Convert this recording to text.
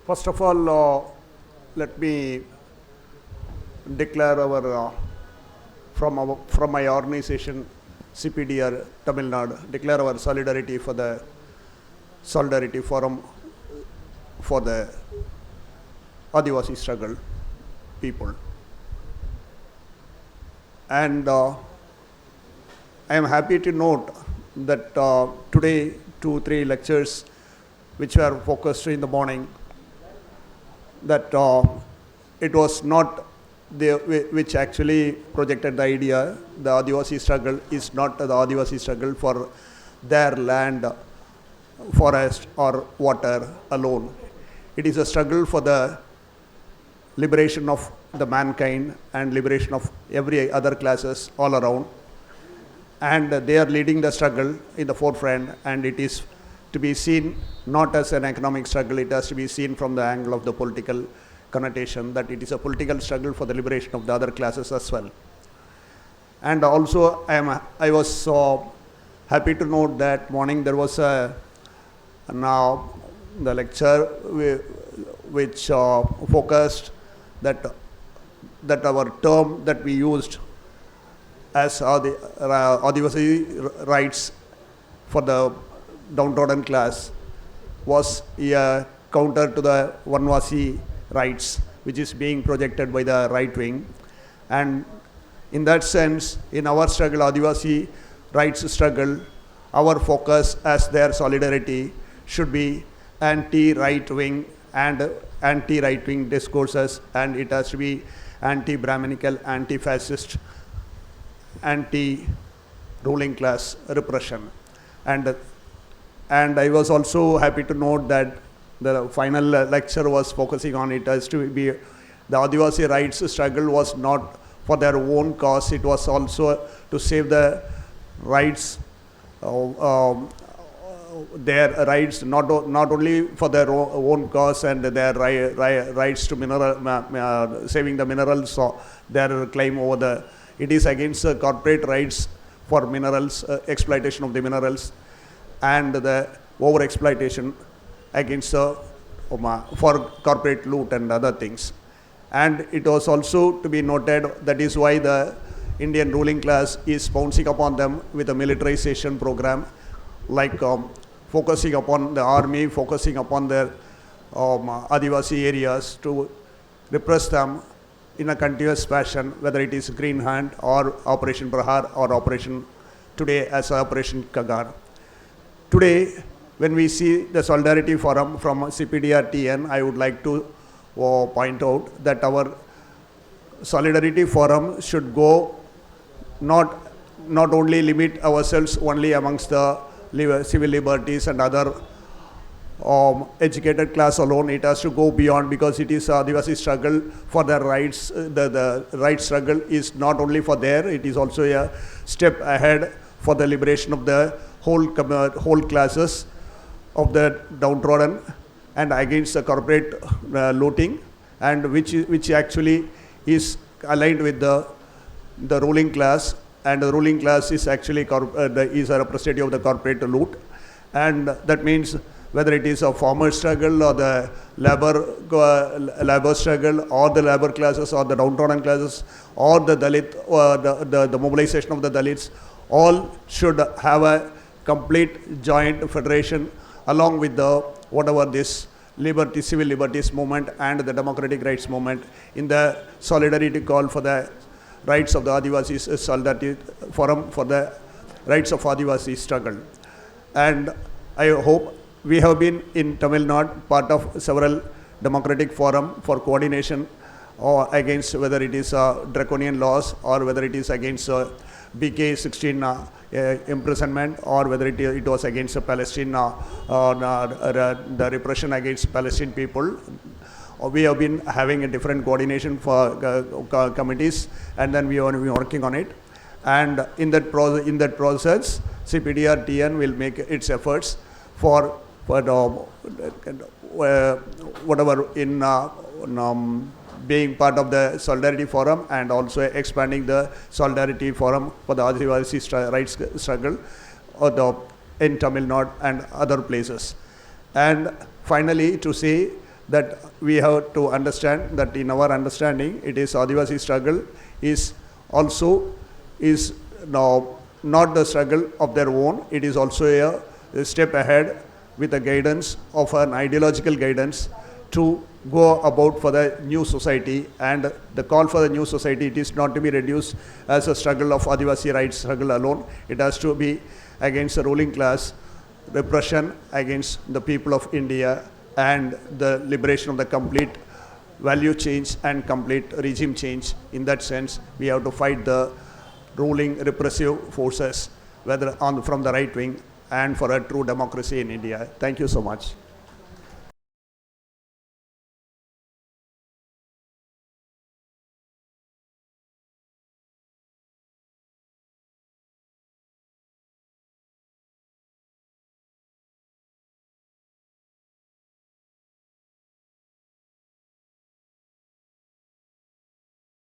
First of all, let me declare from my organization, CPDR Tamil Nadu, declare our solidarity for the Solidarity Forum for the Adivasi struggle people. And I am happy to note that today 2-3 lectures which were focused in the morning, that it was not which actually projected the idea. The Adivasi struggle is not the Adivasi struggle for their land, forest or water alone. It is a struggle for the liberation of the mankind and liberation of every other classes all around. And they are leading the struggle in the forefront, and it is to be seen not as an economic struggle, it has to be seen from the angle of the political connotation, that it is a political struggle for the liberation of the other classes as well. And also I was happy to note that morning there was the lecture which focused that our term that we used as Adivasi rights for the downtrodden class was a counter to the Vanvasi rights, which is being projected by the right wing. And in that sense, in our struggle, Adivasi rights struggle, our focus as their solidarity should be anti-right wing and anti-right wing discourses, and it has to be anti-Brahminical, anti-fascist, anti-ruling class repression. And I was also happy to note that the final lecture was focusing on it as to be the Adivasi rights struggle was not for their own cause, it was also to save the rights, their rights, not only for their own cause and their rights to saving the minerals, or their claim over the, it is against the corporate rights for minerals, exploitation of the minerals, and the over exploitation against for corporate loot and other things. And it was also to be noted, that is why the Indian ruling class is pouncing upon them with a militarization program, like focusing upon the army, focusing upon their Adivasi areas to repress them in a continuous fashion, whether it is Green Hand or Operation Prahar or Operation today as Operation Kagar. Today, when we see the Solidarity Forum from CPDR TN, I would like to point out that our Solidarity Forum should go not only limit ourselves only amongst the civil liberties and other educated class alone. It has to go beyond, because it is Adivasi struggle for their rights. The right struggle is not only for there, it is also a step ahead for the liberation of the whole classes of the downtrodden and against the corporate looting, and which actually is aligned with the ruling class, and the ruling class is actually is a representative of the corporate loot. And that means whether it is a farmer struggle or the labor struggle or the labor classes or the downtrodden classes or the Dalit or the mobilization of the Dalits, all should have a complete joint federation along with the whatever this liberty, civil liberties movement and the democratic rights movement in the solidarity call for the rights of the Adivasis, Solidarity Forum for the rights of Adivasi struggle. And I hope we have been in Tamil Nadu part of several democratic forum for coordination or against whether it is draconian laws or whether it is against BK 16 imprisonment or whether it was against Palestine, the repression against Palestinian people. We have been having a different coordination for committees, and then we are working on it. And in that process, CPDR TN will make its efforts for whatever in being part of the Solidarity Forum and also expanding the Solidarity Forum for the Adivasi rights struggle in Tamil Nadu and other places. And finally, to say that we have to understand that in our understanding, it is Adivasi struggle is also is now not the struggle of their own. It is also a step ahead with the guidance of an ideological guidance to go about for the new society. And the call for the new society, it is not to be reduced as a struggle of Adivasi rights struggle alone. It has to be against the ruling class, repression against the people of India, and the liberation of the complete value change and complete regime change. In that sense, we have to fight the ruling repressive forces, whether from the right wing, and for a true democracy in India. Thank you so much.